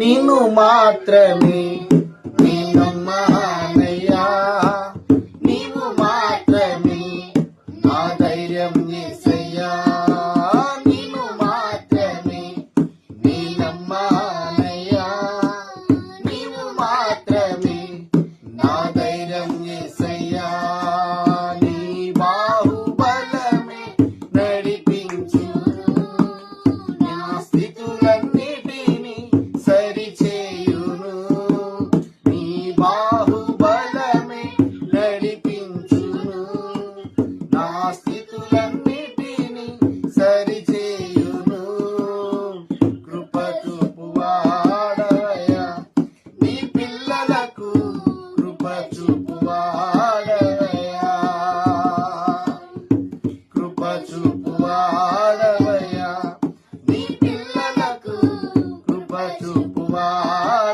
నిన్ను మాత్రమే నీ నమ్మానయ్యా, నీవు మాత్రమే నా ధైర్యం యేసయ్యా, నిన్ను మాత్రమే నీ నమ్మానయ్యా, నీవు మాత్రమే నా ధైర్యం యేసయ్యా. నీ బాహుబలమే నడిపించును, నా స్థితులన్నిటినీ సరిచేయును. నీ బాహుబలమే నడిపించును, నా స్థితులన్నిటినీ సరిచేయును. కృప చూపువాడవయ్యా నీ పిల్లలకు, కృప చూపువాడవయ్యా, కృప చూపువాడవయ్యా నీ పిల్లలకు, కృప చూపువాడవయ్యా.